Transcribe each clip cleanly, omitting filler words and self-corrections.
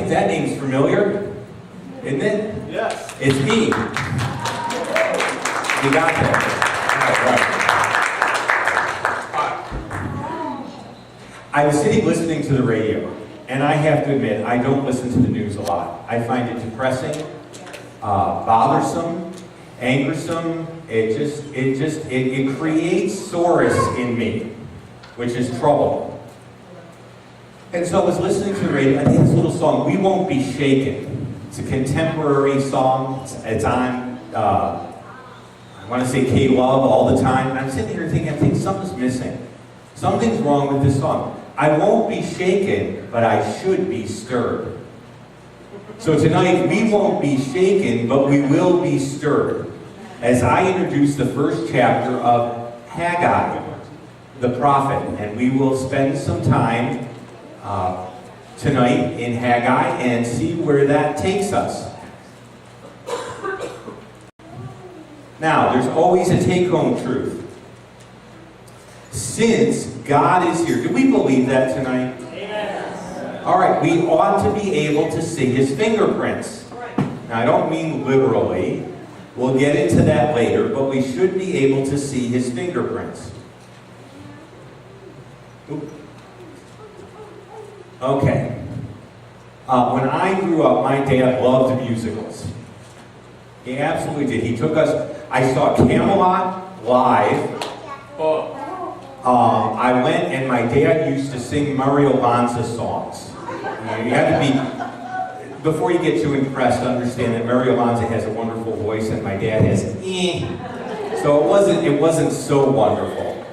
think that name's familiar, isn't it? Yes. It's me. You got that? All right. I was sitting listening to the radio, and I have to admit, I don't listen to the news a lot. I find it depressing, bothersome, angersome. It creates solace in me, which is trouble. And so I was listening to the radio. I think this little song, "We Won't Be Shaken." It's a contemporary song. It's on, I want to say K-Love all the time. And I'm sitting here thinking, I think something's missing. Something's wrong with this song. I won't be shaken, but I should be stirred. So tonight, we won't be shaken, but we will be stirred, as I introduce the first chapter of Haggai, the prophet. And we will spend some time tonight in Haggai and see where that takes us. Now, there's always a take-home truth. Since God is here, do we believe that tonight? Yes. All right, we ought to be able to see his fingerprints. Now, I don't mean literally. We'll get into that later, but we should be able to see his fingerprints. Oop. Okay. When I grew up, my dad loved musicals. He absolutely did. He took us, I saw Camelot live. I went and my dad used to sing Mario Lanza songs. You have to be, before you get too impressed, understand that Mario Lanza has a wonderful voice and my dad has So it wasn't so wonderful.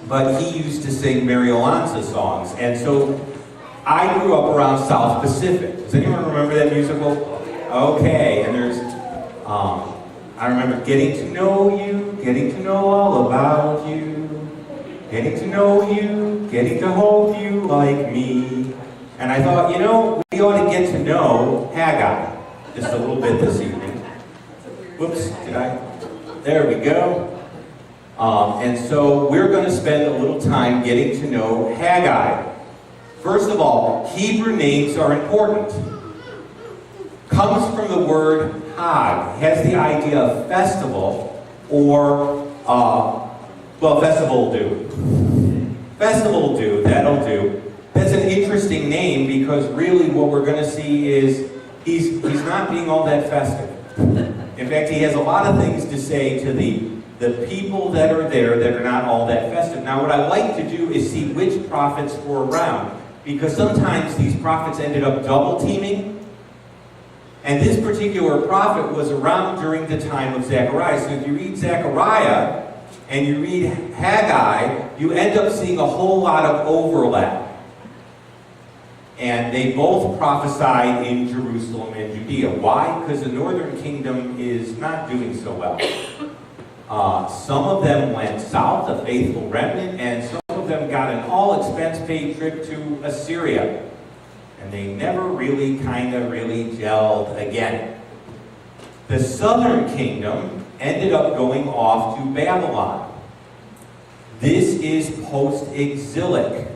But he used to sing Mario Lanza songs. And so I grew up around South Pacific. Does anyone remember that musical? Okay, and there's, I remember getting to know you, getting to know all about you, getting to know you, getting to hold you like me. And I thought, you know, we ought to get to know Haggai just a little bit this evening. Whoops, there we go. And so we're going to spend a little time getting to know Haggai. First of all, Hebrew names are important. Comes from the word Hag. Has the idea of festival or, well, festival will do. Festival will do, that'll do. That's an interesting name because really what we're going to see is he's not being all that festive. In fact, he has a lot of things to say to the people that are there that are not all that festive. Now, what I like to do is see which prophets were around, because sometimes these prophets ended up double teaming. And this particular prophet was around during the time of Zechariah. So if you read Zechariah and you read Haggai, you end up seeing a whole lot of overlap. And they both prophesied in Jerusalem and Judea. Why? Because the northern kingdom is not doing so well. Some of them went south, a faithful remnant, and some of them got an all-expense-paid trip to Assyria. And they never really gelled again. The southern kingdom ended up going off to Babylon. This is post-exilic.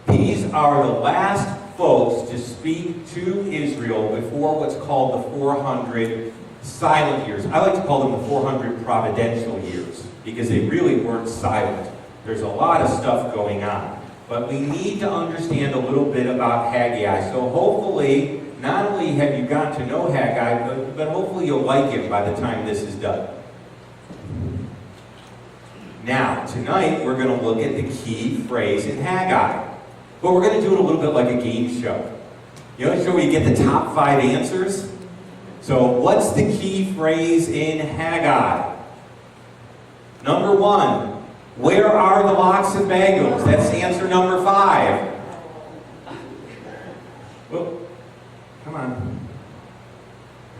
These are the last folks to speak to Israel before what's called the 400 silent years. I like to call them the 400 providential years, because they really weren't silent. There's a lot of stuff going on. But we need to understand a little bit about Haggai. So hopefully, not only have you got to know Haggai, but hopefully you'll like him by the time this is done. Now, tonight we're going to look at the key phrase in Haggai. But we're going to do it a little bit like a game show. You know, a show where you get the top 5 answers? So what's the key phrase in Haggai? Number 1. Where are the locks and bagels? That's answer number 5. Whoop. Come on.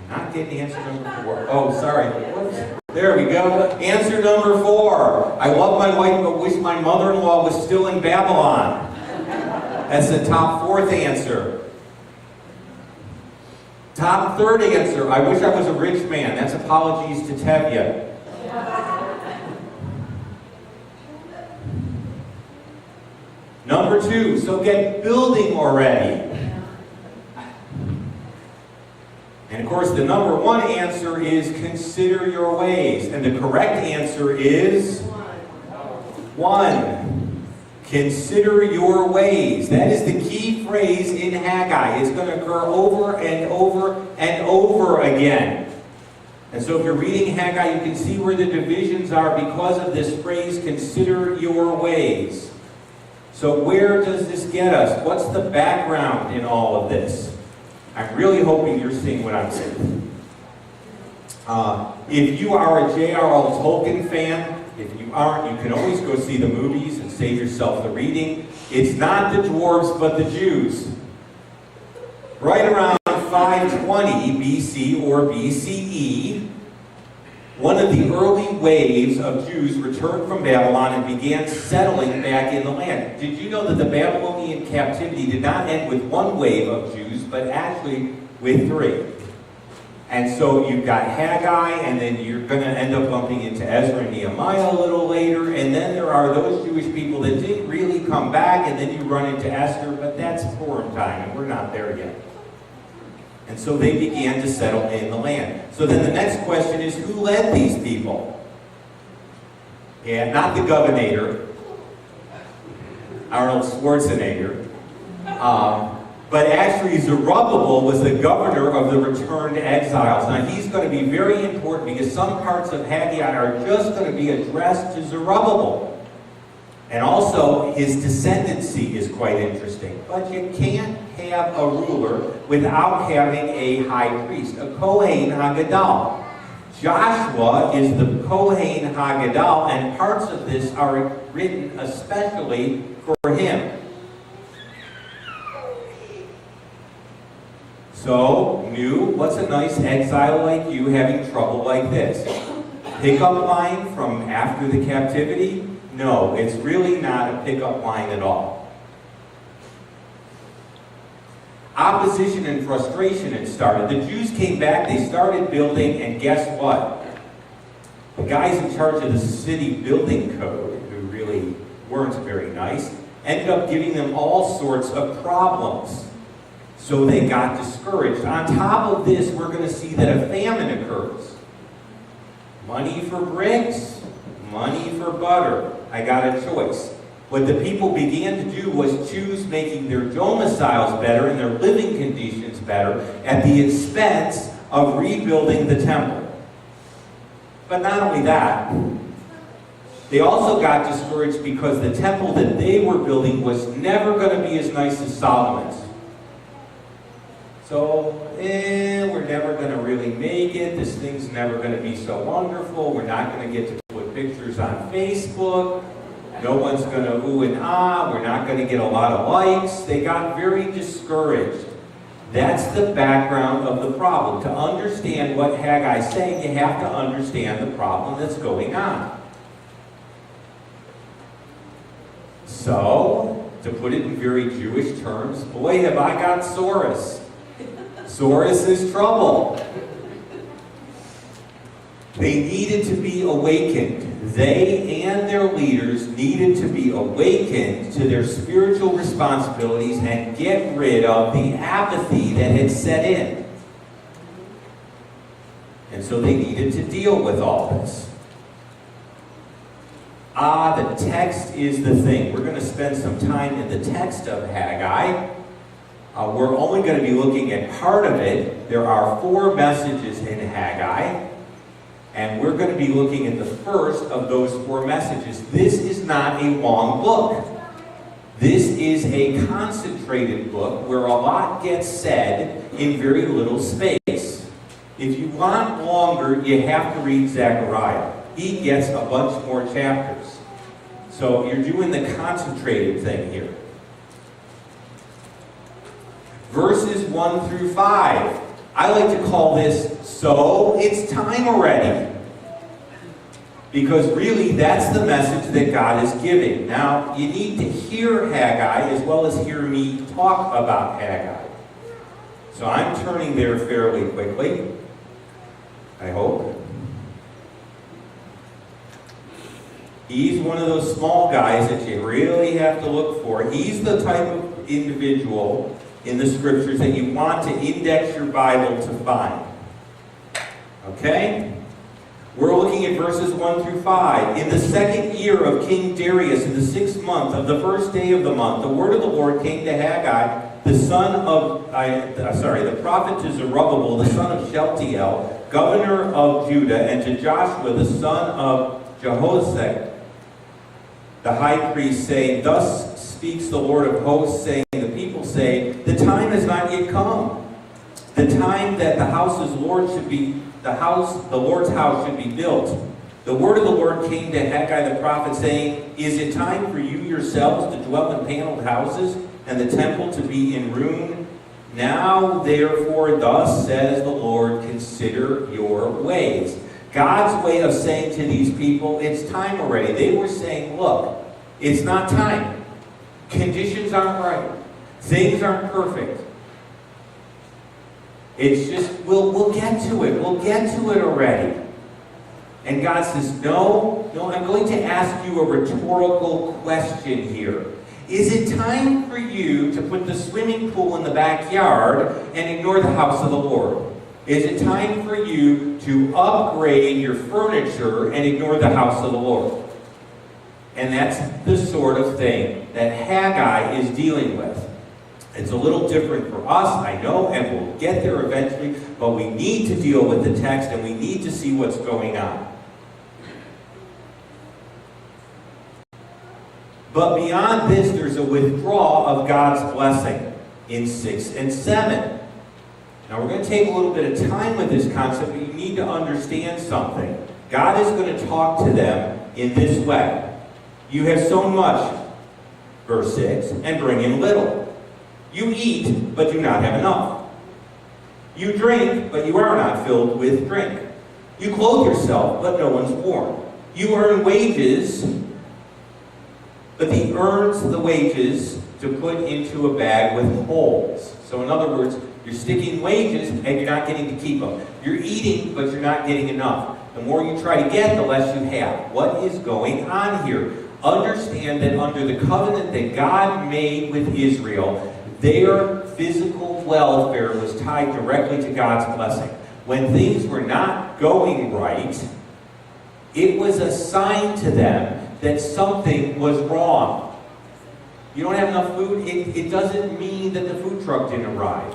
I'm not getting answer number 4. Oh, sorry. Whoops. There we go. Answer number 4. I love my wife, but wish my mother-in-law was still in Babylon. That's the top 4th answer. Top 3rd answer. I wish I was a rich man. That's apologies to Tevye. Number 2, so get building already. And of course, the number one answer is consider your ways. And the correct answer is one. Consider your ways. That is the key phrase in Haggai. It's going to occur over and over and over again. And so if you're reading Haggai, you can see where the divisions are because of this phrase, consider your ways. So where does this get us? What's the background in all of this? I'm really hoping you're seeing what I'm saying. If you are a J.R.R. Tolkien fan, if you aren't, you can always go see the movies and save yourself the reading. It's not the dwarves, but the Jews. Right around 520 BC or BCE, one of the early waves of Jews returned from Babylon and began settling back in the land. Did you know that the Babylonian captivity did not end with one wave of Jews, but actually with three? And so you've got Haggai, and then you're going to end up bumping into Ezra and Nehemiah a little later, and then there are those Jewish people that didn't really come back, and then you run into Esther, but that's Purim time, and we're not there yet. And so they began to settle in the land. So then the next question is, who led these people? Yeah, not the governor, Arnold Schwarzenegger, but actually Zerubbabel was the governor of the returned exiles. Now he's going to be very important because some parts of Haggai are just going to be addressed to Zerubbabel. And also, his descendancy is quite interesting. But you can't have a ruler without having a high priest, a Kohen HaGadol. Joshua is the Kohen HaGadol, and parts of this are written especially for him. So, what's a nice exile like you having trouble like this? Pickup line from after the captivity? No, it's really not a pickup line at all. Opposition and frustration had started. The Jews came back, they started building, and guess what? The guys in charge of the city building code, who really weren't very nice, ended up giving them all sorts of problems. So they got discouraged. On top of this, we're going to see that a famine occurs. Money for bricks, money for butter. I got a choice. What the people began to do was choose making their domiciles better and their living conditions better at the expense of rebuilding the temple. But not only that, they also got discouraged because the temple that they were building was never going to be as nice as Solomon's. So, we're never going to really make it. This thing's never going to be so wonderful. We're not going to get to put pictures on Facebook. No one's going to ooh and ah. We're not going to get a lot of likes. They got very discouraged. That's the background of the problem. To understand what Haggai's saying, you have to understand the problem that's going on. So, to put it in very Jewish terms, boy, have I got Soros. Soros is trouble. They needed to be awakened. They and their leaders needed to be awakened to their spiritual responsibilities and get rid of the apathy that had set in. And so they needed to deal with all this. The text is the thing. We're going to spend some time in the text of Haggai. We're only going to be looking at part of it. There are 4 messages in Haggai. And we're going to be looking at the first of those 4 messages. This is not a long book. This is a concentrated book where a lot gets said in very little space. If you want longer, you have to read Zechariah. He gets a bunch more chapters. So you're doing the concentrated thing here. Verses 1 through 5. I like to call this, so it's time already. Because really, that's the message that God is giving. Now, you need to hear Haggai as well as hear me talk about Haggai. So I'm turning there fairly quickly, I hope. He's one of those small guys that you really have to look for. He's the type of individual in the scriptures that you want to index your Bible to find. Okay? We're looking at verses 1 through 5. In the second year of King Darius, in the 6th month, of the first day of the month, the word of the Lord came to Haggai, the prophet to Zerubbabel, the son of Shealtiel, governor of Judah, and to Joshua, the son of Jehozadak, the high priest, saying, Thus speaks the Lord of hosts, saying, the people say, the time has not yet come. The time that the Lord's house should be built. The word of the Lord came to Haggai the prophet, saying, Is it time for you yourselves to dwell in paneled houses, and the temple to be in ruin? Now, therefore, thus says the Lord, consider your ways. God's way of saying to these people, it's time already. They were saying, look, it's not time. Conditions aren't right. Things aren't perfect. It's just, we'll get to it. We'll get to it already. And God says, no, I'm going to ask you a rhetorical question here. Is it time for you to put the swimming pool in the backyard and ignore the house of the Lord? Is it time for you to upgrade your furniture and ignore the house of the Lord? And that's the sort of thing that Haggai is dealing with. It's a little different for us, I know, and we'll get there eventually, but we need to deal with the text and we need to see what's going on. But beyond this, there's a withdrawal of God's blessing in 6 and 7. Now, we're going to take a little bit of time with this concept, but you need to understand something. God is going to talk to them in this way. You have sown much, verse 6, and bring in little. You eat, but do not have enough. You drink, but you are not filled with drink. You clothe yourself, but no one's warm. You earn wages, but he earns the wages to put into a bag with holes. So in other words, you're sticking wages and you're not getting to keep them. You're eating, but you're not getting enough. The more you try to get, the less you have. What is going on here? Understand that under the covenant that God made with Israel, their physical welfare was tied directly to God's blessing. When things were not going right, it was a sign to them that something was wrong. You don't have enough food, it doesn't mean that the food truck didn't arrive.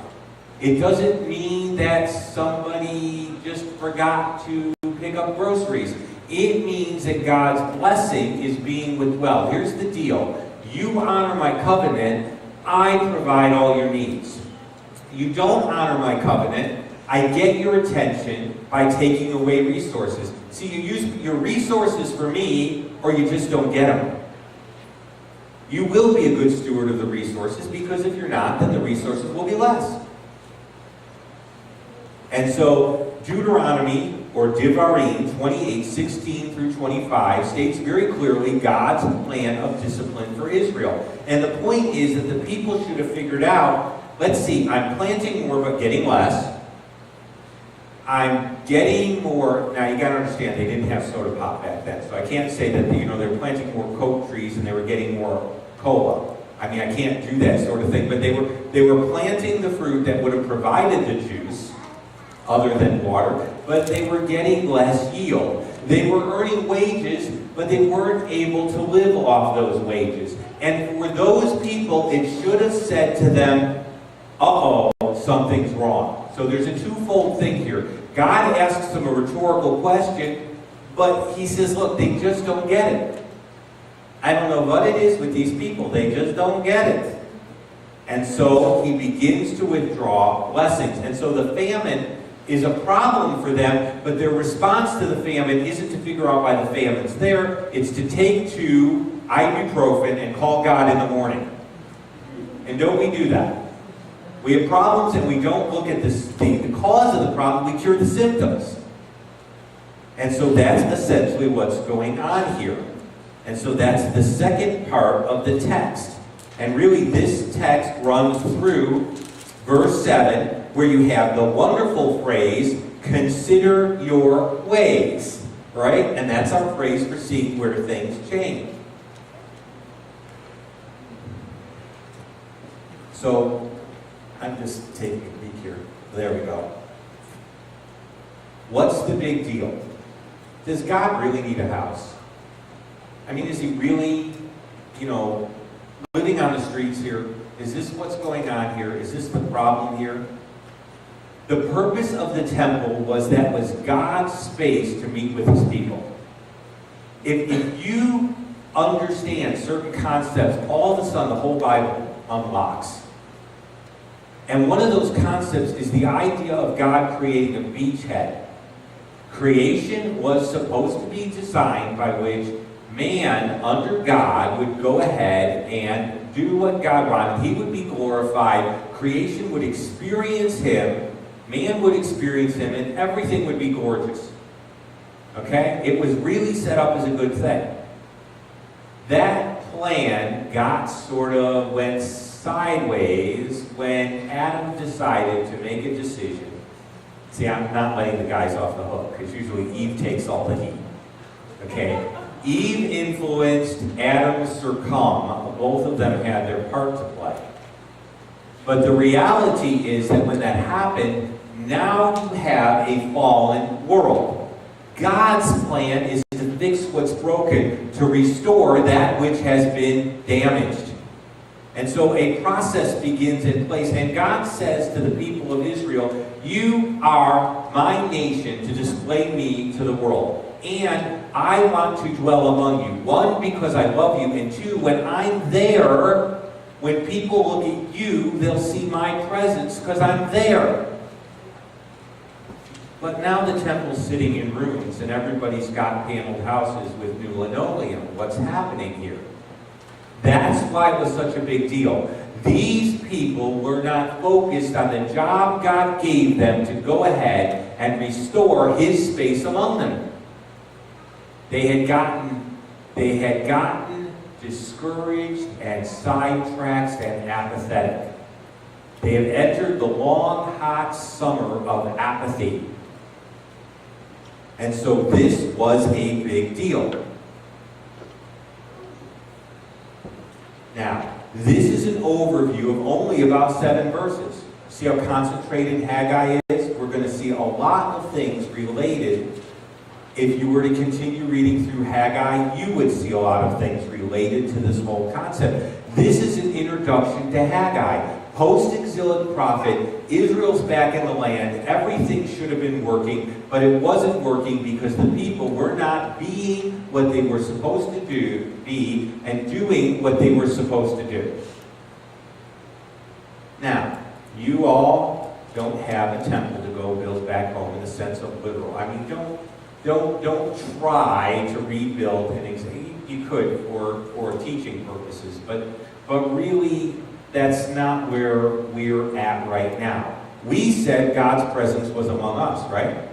It doesn't mean that somebody just forgot to pick up groceries. It means that God's blessing is being withheld. Here's the deal. You honor my covenant, I provide all your needs. You don't honor my covenant, I get your attention by taking away resources. See, you use your resources for me, or you just don't get them. You will be a good steward of the resources, because if you're not, then the resources will be less. And so, Deuteronomy, or Devarim 28:16 through 25, states very clearly God's plan of discipline for Israel. And the point is that the people should have figured out, let's see, I'm planting more but getting less. I'm getting more. Now you got to understand, they didn't have soda pop back then, so I can't say that they were planting more Coke trees and they were getting more cola. I mean, I can't do that sort of thing. But they were planting the fruit that would have provided the juice, other than water, but they were getting less yield. They were earning wages, but they weren't able to live off those wages. And for those people, it should have said to them, uh-oh, something's wrong. So there's a twofold thing here. God asks them a rhetorical question, but he says, look, they just don't get it. I don't know what it is with these people. They just don't get it. And so he begins to withdraw blessings. And so the famine is a problem for them, but their response to the famine isn't to figure out why the famine's there. It's to take to ibuprofen and call God in the morning. And don't we do that? We have problems and we don't look at the cause of the problem, we cure the symptoms. And so that's essentially what's going on here. And so that's the second part of the text. And really this text runs through verse 7, where you have the wonderful phrase, consider your ways, right? And that's our phrase for seeing where things change. So, I'm just taking a peek here. There we go. What's the big deal? Does God really need a house? I mean, is he really, living on the streets here? Is this what's going on here? Is this the problem here? The purpose of the temple was that was God's space to meet with his people. If you understand certain concepts, all of a sudden the whole Bible unlocks. And one of those concepts is the idea of God creating a beachhead. Creation was supposed to be designed by which man, under God, would go ahead and do what God wanted. He would be glorified. Creation would experience him. Man would experience him, and everything would be gorgeous. Okay? It was really set up as a good thing. That plan went sideways when Adam decided to make a decision. See, I'm not letting the guys off the hook, because usually Eve takes all the heat. Okay? Eve influenced, Adam succumbed. Both of them had their part to play. But the reality is that when that happened, now you have a fallen world. God's plan is to fix what's broken, to restore that which has been damaged. And so a process begins in place. And God says to the people of Israel, you are my nation to display me to the world. And I want to dwell among you. One, because I love you. And two, when I'm there, when people look at you, they'll see my presence because I'm there. But now the temple's sitting in ruins and everybody's got paneled houses with new linoleum. What's happening here? That's why it was such a big deal. These people were not focused on the job God gave them to go ahead and restore his space among them. They had gotten discouraged and sidetracked and apathetic. They had entered the long, hot summer of apathy. And so this was a big deal. Now, this is an overview of only about 7 verses. See how concentrated Haggai is? We're going to see a lot of things related. If you were to continue reading through Haggai, you would see a lot of things related to this whole concept. This is an introduction to Haggai. Post-exilic prophet, Israel's back in the land, everything should have been working, but it wasn't working because the people were not being what they were supposed to be, and doing what they were supposed to do. Now, you all don't have a temple to go build back home in the sense of literal. I mean, don't try to rebuild an example. You could for teaching purposes, but really that's not where we're at right now. We said God's presence was among us, right?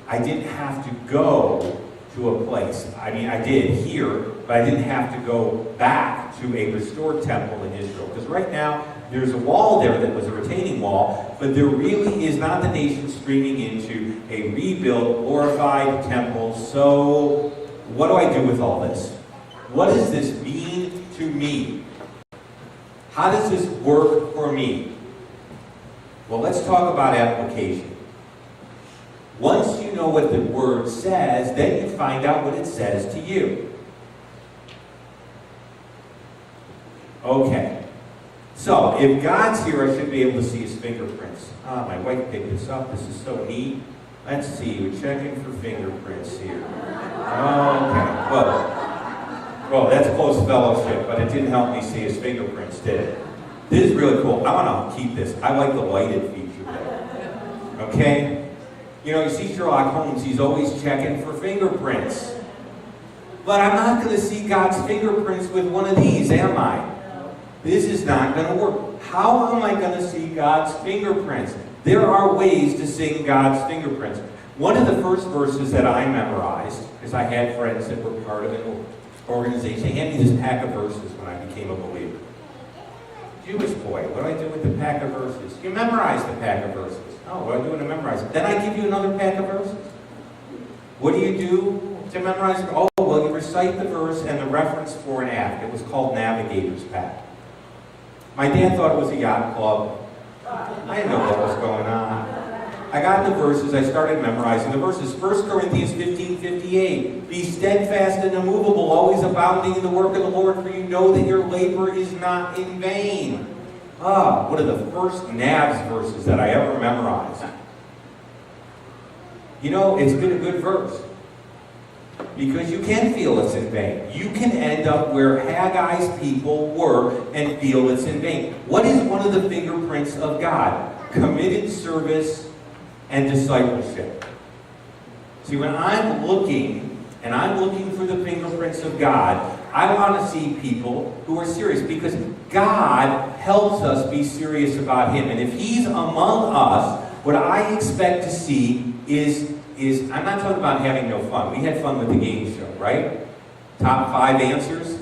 I didn't have to go to a place. I mean, I did here, but I didn't have to go back to a restored temple in Israel. Because right now, there's a wall there that was a retaining wall, but there really is not the nation streaming into a rebuilt, glorified temple. So, what do I do with all this? What does this mean to me? How does this work for me? Well, let's talk about application. Once you know what the word says, then you find out what it says to you. Okay. So, if God's here, I should be able to see his fingerprints. Ah, my wife picked this up. This is so neat. Let's see. We're checking for fingerprints here. Okay. Well, that's close fellowship, but it didn't help me see his fingerprints, did it? This is really cool. I want to keep this. I like the lighted feature better. Okay? You see Sherlock Holmes, he's always checking for fingerprints. But I'm not going to see God's fingerprints with one of these, am I? This is not going to work. How am I going to see God's fingerprints? There are ways to see God's fingerprints. One of the first verses that I memorized, because I had friends that were part of an organization, they handed me this pack of verses when I became a believer. Jewish boy, what do I do with the pack of verses? You memorize the pack of verses. Oh, what do I do when I memorize it? Then I give you another pack of verses. What do you do to memorize it? Oh, well, you recite the verse and the reference for an act. It was called Navigator's Pack. My dad thought it was a yacht club. I didn't know what was going on. I got the verses, I started memorizing the verses. 1 Corinthians 15:58. Be steadfast and immovable, always abounding in the work of the Lord, for you know that your labor is not in vain. One of the first NAVS verses that I ever memorized. You know, it's been a good verse. Because you can feel it's in vain. You can end up where Haggai's people were and feel it's in vain. What is one of the fingerprints of God? Committed service and discipleship. See, when I'm looking, and I'm looking for the fingerprints of God, I want to see people who are serious, because God helps us be serious about Him. And if He's among us, what I expect to see is I'm not talking about having no fun. We had fun with the game show, right? Top 5 answers.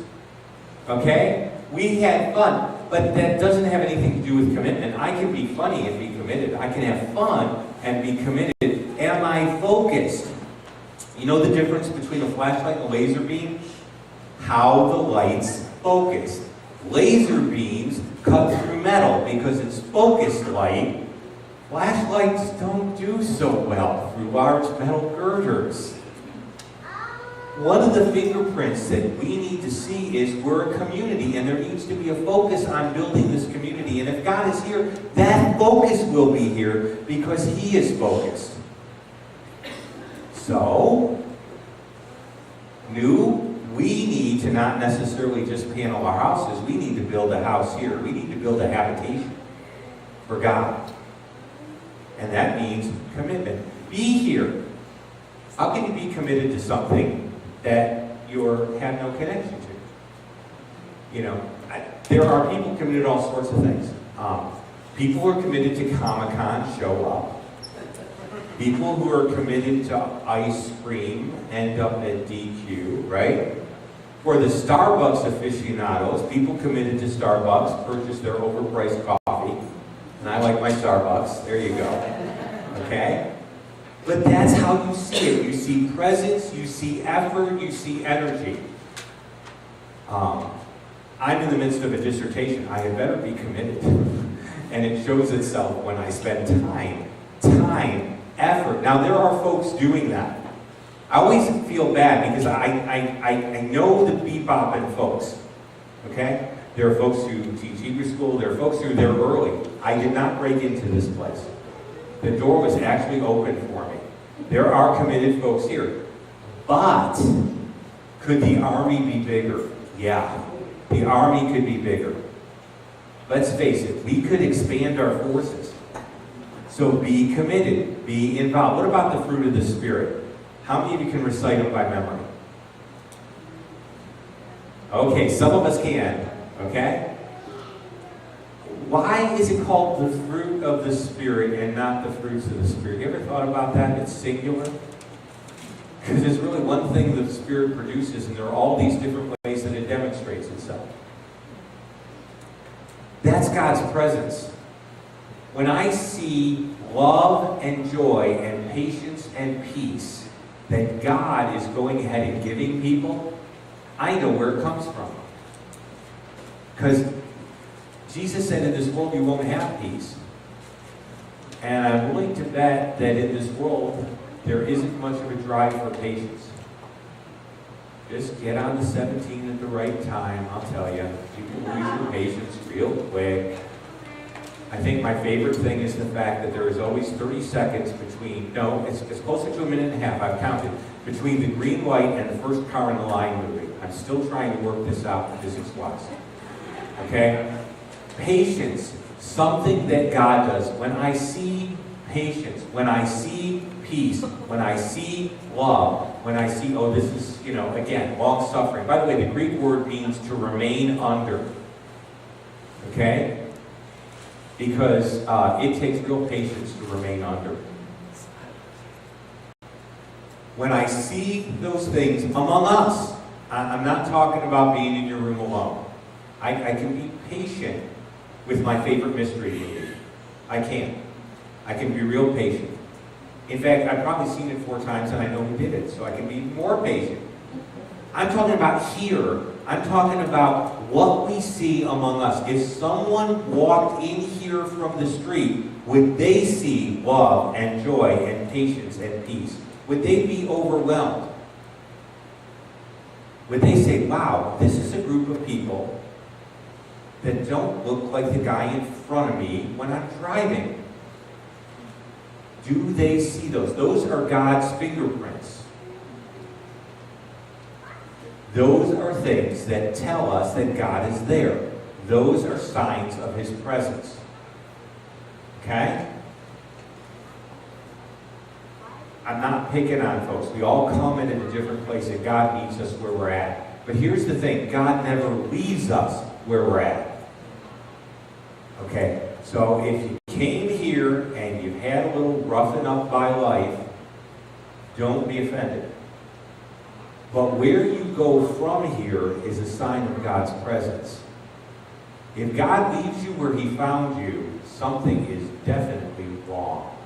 Okay? We had fun, but that doesn't have anything to do with commitment. I can be funny and be committed. I can have fun and be committed. Am I focused? You know the difference between a flashlight and a laser beam? How the light's focused. Laser beams cut through metal because it's focused light. Flashlights don't do so well through large metal girders. One of the fingerprints that we need to see is we're a community, and there needs to be a focus on building this community. And if God is here, that focus will be here because He is focused. So, we need to not necessarily just panel our houses. We need to build a house here. We need to build a habitation for God. And that means commitment. Be here. How can you be committed to something that you have no connection to? You know, there are people committed to all sorts of things. People who are committed to Comic-Con show up. People who are committed to ice cream end up at DQ, right? For the Starbucks aficionados, people committed to Starbucks purchase their overpriced coffee. And I like my Starbucks. There you go. Okay? But that's how you see it. You see presence, you see effort, you see energy. I'm in the midst of a dissertation. I had better be committed. And it shows itself when I spend time, effort. Now, there are folks doing that. I always feel bad because I know the bebopping folks. Okay? There are folks who teach Hebrew school. There are folks who are there early. I did not break into this place. The door was actually open for me. There are committed folks here. But could the army be bigger? Yeah. The army could be bigger. Let's face it, we could expand our forces. So be committed, be involved. What about the fruit of the Spirit? How many of you can recite them by memory? Okay, some of us can, okay? Why is it called the fruit of the Spirit and not the fruits of the Spirit? You ever thought about that? It's singular. Because there's really one thing that the Spirit produces, and there are all these different ways that it demonstrates itself. That's God's presence. When I see love and joy and patience and peace that God is going ahead and giving people, I know where it comes from. Because Jesus said in this world you won't have peace. And I'm willing to bet that in this world there isn't much of a drive for patience. Just get on the 17 at the right time, I'll tell you. You can lose your patience real quick. I think my favorite thing is the fact that there is always 30 seconds between, no, it's closer to a minute and a half, I've counted, between the green light and the first car in the line moving. I'm still trying to work this out physics-wise. Okay? Patience, something that God does. When I see patience, when I see peace, when I see love, when I see, oh, this is, again, long-suffering. By the way, the Greek word means to remain under. Okay? Because it takes real patience to remain under. When I see those things among us, I'm not talking about being in your room alone. I can be patient with my favorite mystery movie. I can. I can be real patient. In fact, I've probably seen it 4 times and I know who did it, so I can be more patient. I'm talking about here. I'm talking about what we see among us. If someone walked in here from the street, would they see love and joy and patience and peace? Would they be overwhelmed? Would they say, wow, this is a group of people that don't look like the guy in front of me when I'm driving? Do they see those? Those are God's fingerprints. Those are things that tell us that God is there. Those are signs of His presence. Okay? I'm not picking on folks. We all come in a different place, and God meets us where we're at. But here's the thing. God never leaves us where we're at. Okay? So if you came here and you've had a little roughing up by life, don't be offended. But where you go from here is a sign of God's presence. If God leaves you where He found you, something is definitely wrong.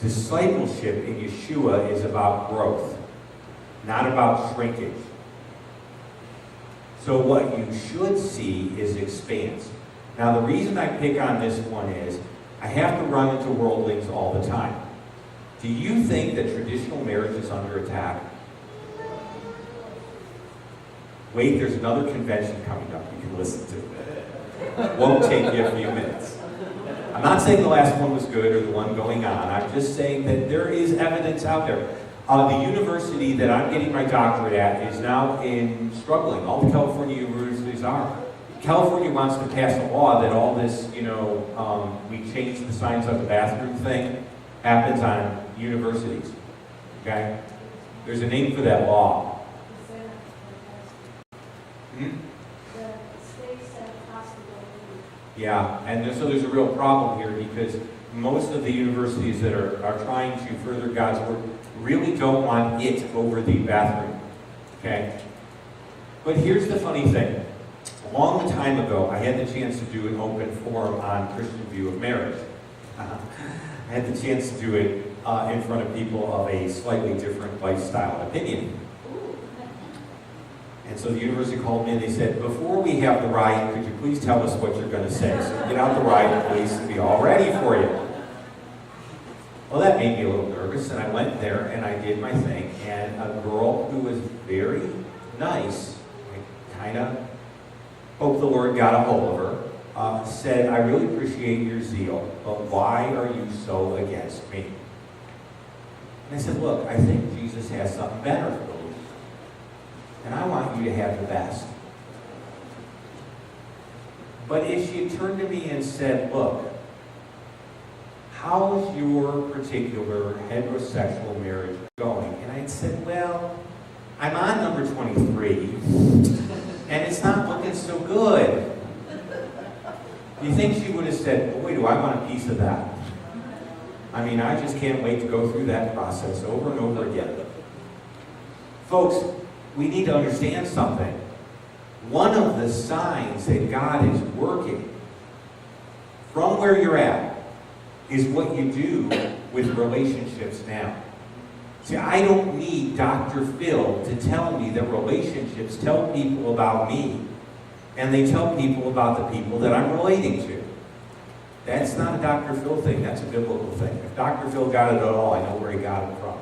Discipleship in Yeshua is about growth, not about shrinkage. So what you should see is expanse. Now the reason I pick on this one is, I have to run into worldlings all the time. Do you think that traditional marriage is under attack? Wait, there's another convention coming up you can listen to. Won't take you a few minutes. I'm not saying the last one was good or the one going on. I'm just saying that there is evidence out there. The university that I'm getting my doctorate at is now struggling. All the California universities are. California wants to pass a law that all this, we change the signs of the bathroom thing happens on universities. Okay? There's a name for that law. Yeah, and so there's a real problem here because most of the universities that are trying to further God's word really don't want it over the bathroom. Okay? But here's the funny thing. A long time ago, I had the chance to do an open forum on Christian view of marriage. I had the chance to do it in front of people of a slightly different lifestyle and opinion. And so the university called me and they said, before we have the ride, could you please tell us what you're going to say? So get out the ride, please, and be all ready for you. Well, that made me a little nervous, and I went there and I did my thing. And a girl who was very nice, I kind of hope the Lord got a hold of her, said, I really appreciate your zeal, but why are you so against me? And I said, look, I think Jesus has something better for you. And I want you to have the best. But if she turned to me and said, look, how's your particular heterosexual marriage going? And I said, well, I'm on number 23, and it's not looking so good. Do you think she would have said, boy, do I want a piece of that? I mean, I just can't wait to go through that process over and over again. Folks, we need to understand something. One of the signs that God is working from where you're at is what you do with relationships now. See, I don't need Dr. Phil to tell me that relationships tell people about me, and they tell people about the people that I'm relating to. That's not a Dr. Phil thing, that's a biblical thing. If Dr. Phil got it at all, I know where he got it from.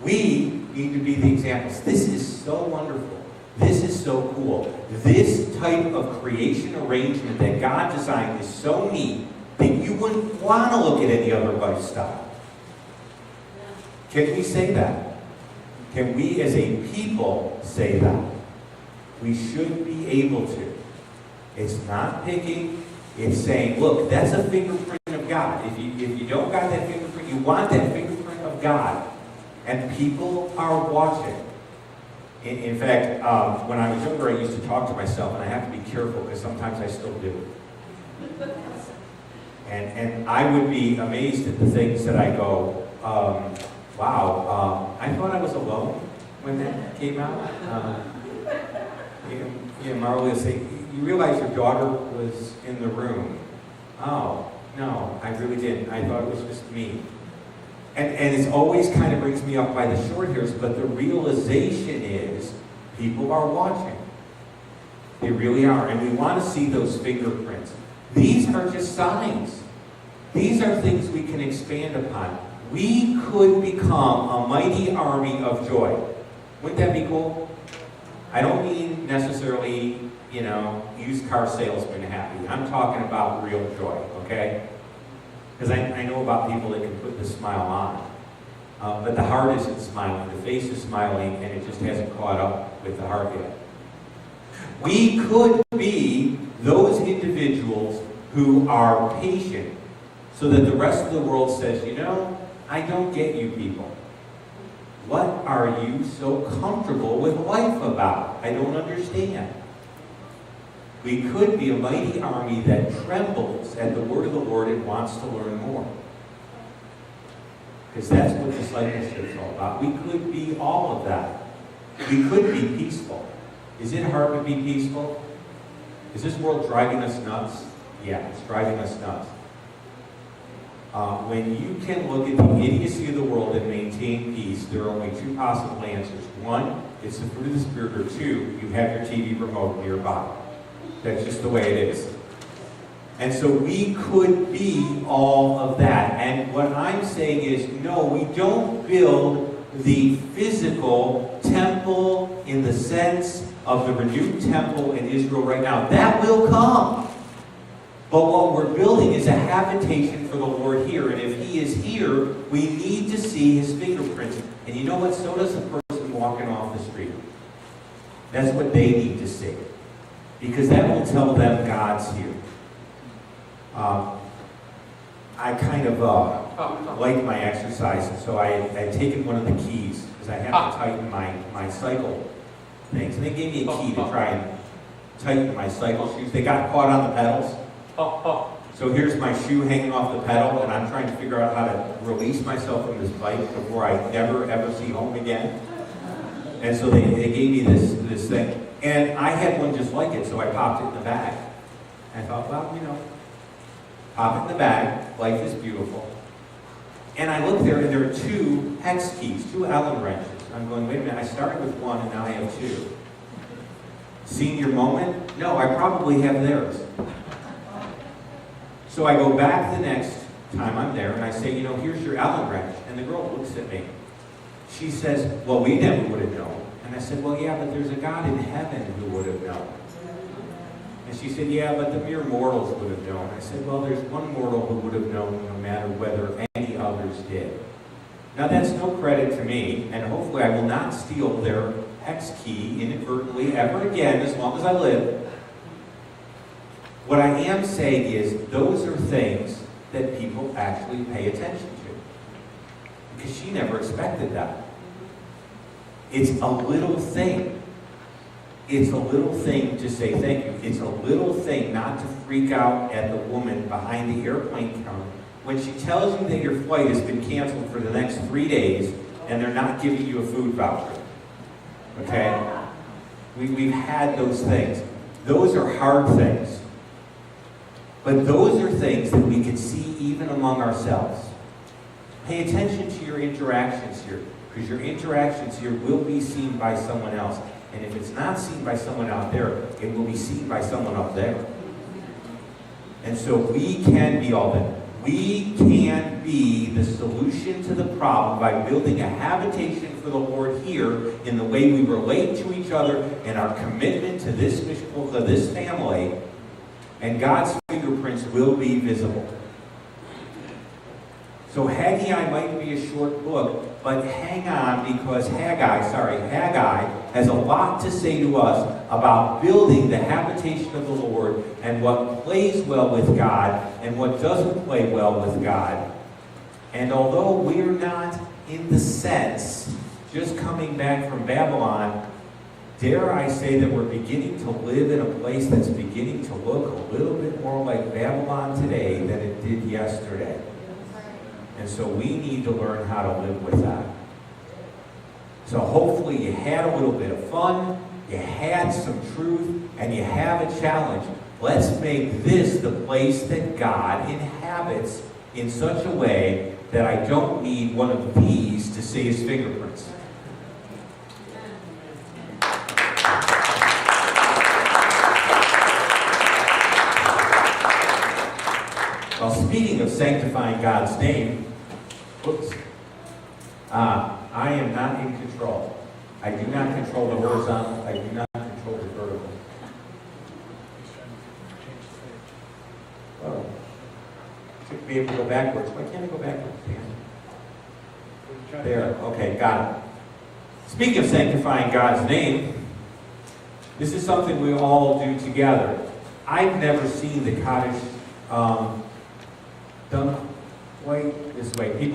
We need to be the examples. This is so wonderful. This is so cool. This type of creation arrangement that God designed is so neat that you wouldn't want to look at any other lifestyle. Can we say that? Can we as a people say that? We should be able to. It's not picking, it's saying, look, that's a fingerprint of God. If you don't got that fingerprint, you want that fingerprint of God. And people are watching. In fact, when I was younger, I used to talk to myself, and I have to be careful because sometimes I still do. And I would be amazed at the things that I go, wow, I thought I was alone when that came out. Marley will say, you realize your daughter was in the room. Oh, no, I really didn't. I thought it was just me. And it always kind of brings me up by the short hairs, but the realization is People are watching. They really are. And we want to see those fingerprints. These are just signs. These are things we can expand upon. We could become a mighty army of joy. Wouldn't that be cool? I don't mean necessarily, used car salesman happy. I'm talking about real joy, okay? Because I know about people that can put the smile on. But the heart isn't smiling. The face is smiling, and it just hasn't caught up with the heart yet. We could be those individuals who are patient so that the rest of the world says, I don't get you people. What are you so comfortable with life about? I don't understand. We could be a mighty army that trembles at the word of the Lord and wants to learn more. Because that's what discipleship is all about. We could be all of that. We could be peaceful. Is it hard to be peaceful? Is this world driving us nuts? Yeah, it's driving us nuts. When you can look at the idiocy of the world and maintain peace, there are only two possible answers. One, it's the fruit of the Spirit, or two, you have your TV remote nearby. That's just the way it is. And so we could be all of that. And what I'm saying is, no, we don't build the physical temple in the sense of the renewed temple in Israel right now. That will come. But what we're building is a habitation for the Lord here. And if He is here, we need to see His fingerprints. And you know what? So does the person walking off the street. That's what they need to see. Because that will tell them God's here. I kind of like my exercise, and so I'd taken one of the keys, because I have to tighten my cycle things. And they gave me a key to try and tighten my cycle shoes. They got caught on the pedals. So here's my shoe hanging off the pedal, and I'm trying to figure out how to release myself from this bike before I never, ever see home again. And so they gave me this thing. And I had one just like it, so I popped it in the bag. And I thought, well, pop it in the bag, life is beautiful. And I looked there, and there are two hex keys, two Allen wrenches. I'm going, wait a minute, I started with one, and now I have two. Senior moment? No, I probably have theirs. So I go back the next time I'm there, and I say, here's your Allen wrench. And the girl looks at me. She says, well, we never would have known. And I said, well, yeah, but there's a God in heaven who would have known. And she said, yeah, but the mere mortals would have known. I said, well, there's one mortal who would have known no matter whether any others did. Now, that's no credit to me, and hopefully I will not steal their hex key inadvertently ever again as long as I live. What I am saying is those are things that people actually pay attention to. Because she never expected that. It's a little thing. It's a little thing to say thank you. It's a little thing not to freak out at the woman behind the airplane counter when she tells you that your flight has been canceled for the next 3 days and they're not giving you a food voucher. Okay? We've had those things. Those are hard things. But those are things that we can see even among ourselves. Pay attention to your interactions here, because your interactions here will be seen by someone else. And if it's not seen by someone out there, it will be seen by someone up there. And so we can be all that. We can be the solution to the problem by building a habitation for the Lord here in the way we relate to each other and our commitment to this family. And God's fingerprints will be visible. So Haggai might be a short book, but hang on, because Haggai has a lot to say to us about building the habitation of the Lord and what plays well with God and what doesn't play well with God. And although we're not, in the sense, just coming back from Babylon, dare I say that we're beginning to live in a place that's beginning to look a little bit more like Babylon today than it did yesterday. And so we need to learn how to live with that. So hopefully you had a little bit of fun, you had some truth, and you have a challenge. Let's make this the place that God inhabits in such a way that I don't need one of these to see His fingerprints. Well, speaking of sanctifying God's name, whoops, I am not in control. I do not control the horizontal. I do not control the vertical. Oh, should be able to go backwards. Why can't I go backwards, Dan? There. Okay, got it. Speaking of sanctifying God's name, this is something we all do together. I've never seen the cottage done quite this way. People